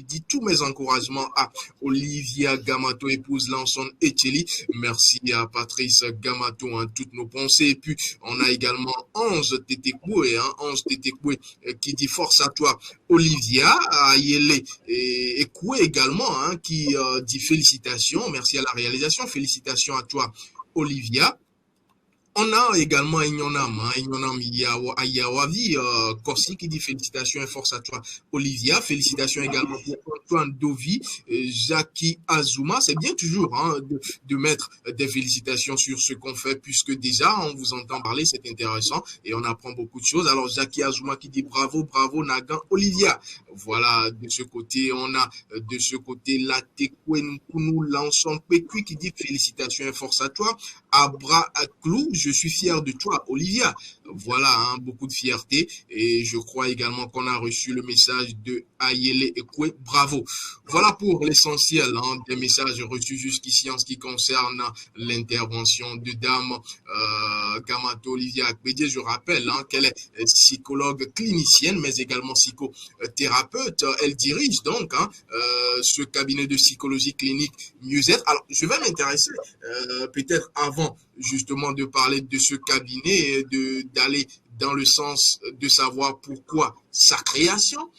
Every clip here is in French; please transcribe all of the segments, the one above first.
dit tous mes encouragements à Olivia Gamato, épouse Lanson Echeli. Merci à Patrice Gamato, toutes nos pensées. Et puis, on a également Ange Tetekwe, qui dit force à toi, Olivia, Ayele et Koué également, qui dit félicitations, merci à la réalisation, félicitations à toi, Olivia. On a également Ignonam Ayawavi, Korsi, qui dit félicitations et force à toi, Olivia. Félicitations également pour Antoine Dovi, Jackie Azuma. C'est bien toujours de mettre des félicitations sur ce qu'on fait, puisque déjà on vous entend parler, c'est intéressant et on apprend beaucoup de choses. Alors Jackie Azuma qui dit bravo, bravo Nagan Olivia. Voilà, de ce côté, on a de ce côté Latekwen Kounou Lanson Pekui qui dit félicitations et force à toi. Abra Aklou, je suis fier de toi, Olivia. Voilà, beaucoup de fierté. Et je crois également qu'on a reçu le message de Ayele Ekwe. Bravo. Voilà pour l'essentiel des messages reçus jusqu'ici en ce qui concerne l'intervention de Dame Gamato Olivia Akpedie. Je rappelle qu'elle est psychologue clinicienne, mais également psychothérapeute. Elle dirige donc ce cabinet de psychologie clinique Mieux-être. Alors, je vais m'intéresser peut-être avant justement de parler de ce cabinet et d'aller dans le sens de savoir pourquoi sa création.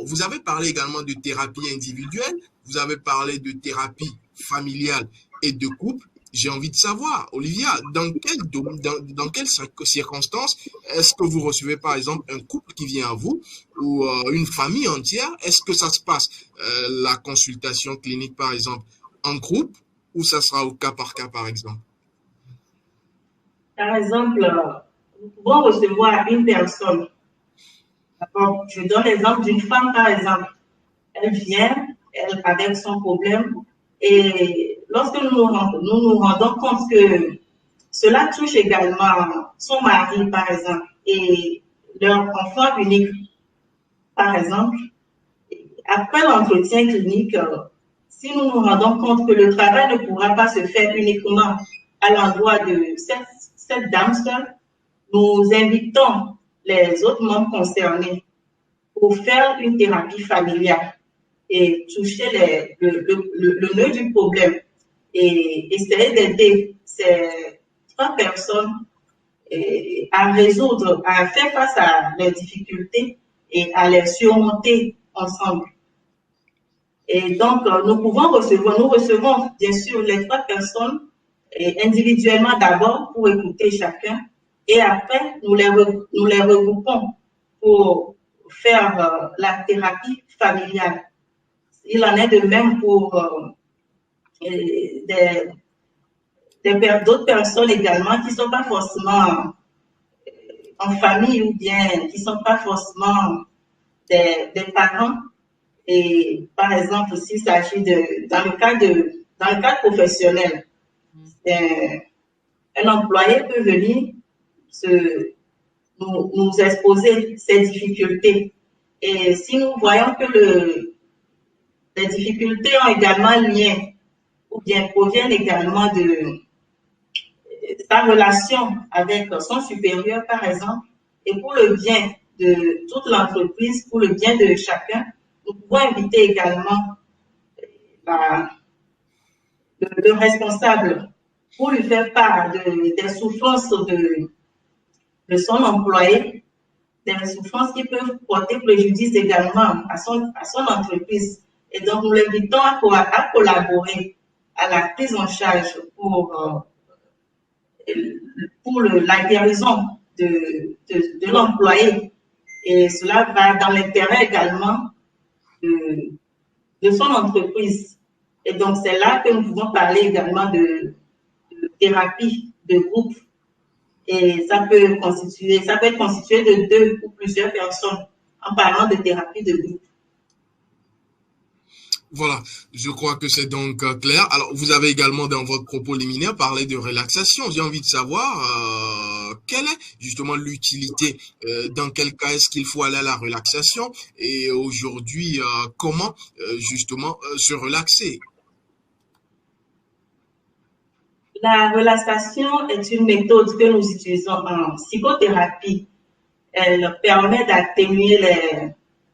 Vous avez parlé également de thérapie individuelle, vous avez parlé de thérapie familiale et de couple. J'ai envie de savoir, Olivia, dans quelles circonstances est-ce que vous recevez par exemple un couple qui vient à vous ou une famille entière? Est-ce que ça se passe la consultation clinique par exemple en groupe ou ça sera au cas par exemple? Par exemple, nous pouvons recevoir une personne. Je donne l'exemple d'une femme, par exemple. Elle vient, elle avec son problème, et lorsque nous nous rendons compte que cela touche également son mari, par exemple, et leur enfant unique, par exemple, après l'entretien clinique, si nous nous rendons compte que le travail ne pourra pas se faire uniquement à l'endroit de cette dame seule, nous invitons les autres membres concernés pour faire une thérapie familiale et toucher le nœud du problème et essayer d'aider ces 3 personnes à résoudre, à faire face à leurs difficultés et à les surmonter ensemble. Et donc, nous recevons bien sûr les 3 personnes individuellement d'abord pour écouter chacun et après nous les regroupons pour faire la thérapie familiale. Il en est de même pour d'autres personnes également qui ne sont pas forcément en famille ou bien qui ne sont pas forcément des parents. Et par exemple, s'il s'agit dans le cadre professionnel, un employé peut venir nous exposer ses difficultés. Et si nous voyons que les difficultés ont également lien ou bien proviennent également de sa relation avec son supérieur, par exemple, et pour le bien de toute l'entreprise, pour le bien de chacun, nous pouvons inviter également le responsable pour lui faire part des souffrances de son employé, des souffrances qui peuvent porter préjudice également à son entreprise. Et donc, nous l'invitons à collaborer à la prise en charge pour la guérison de l'employé. Et cela va dans l'intérêt également de son entreprise. Et donc, c'est là que nous pouvons parler également de thérapie de groupe. Et ça peut être constitué de 2 ou plusieurs personnes en parlant de thérapie de groupe. Voilà, je crois que c'est donc clair. Alors, vous avez également dans votre propos liminaire parlé de relaxation. J'ai envie de savoir quelle est justement l'utilité, dans quel cas est-ce qu'il faut aller à la relaxation et aujourd'hui, comment justement se relaxer. La relaxation est une méthode que nous utilisons en psychothérapie. Elle permet d'atténuer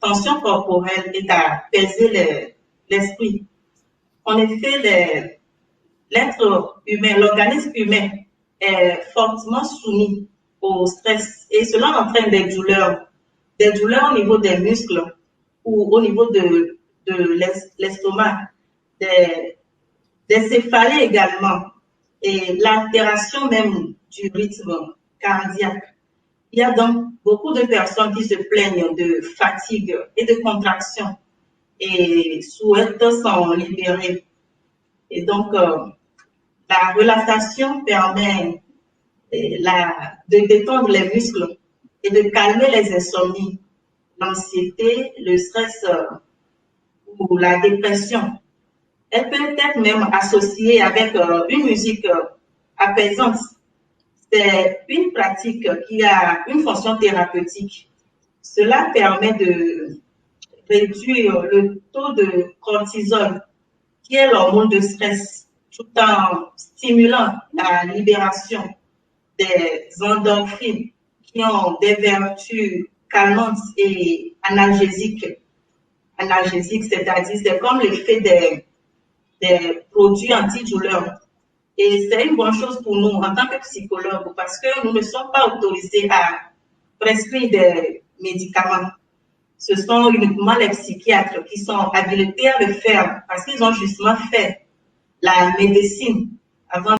tension corporelle et d'apaiser l'esprit. En effet, l'être humain, l'organisme humain est fortement soumis au stress et cela entraîne des douleurs au niveau des muscles ou au niveau de l'estomac, des céphalées également et l'altération même du rythme cardiaque. Il y a donc beaucoup de personnes qui se plaignent de fatigue et de contraction et souhaitent s'en libérer. Et donc, la relaxation permet de détendre les muscles et de calmer les insomnies, l'anxiété, le stress ou la dépression. Elle peut être même associée avec une musique apaisante. C'est une pratique qui a une fonction thérapeutique. Cela permet de réduire le taux de cortisol, qui est l'hormone de stress, tout en stimulant la libération des endorphines qui ont des vertus calmantes et analgésiques. Analgésiques, c'est-à-dire c'est comme l'effet des produits antidouleurs. Et c'est une bonne chose pour nous en tant que psychologues parce que nous ne sommes pas autorisés à prescrire des médicaments. Ce sont uniquement les psychiatres qui sont habilités à le faire parce qu'ils ont justement fait la médecine avant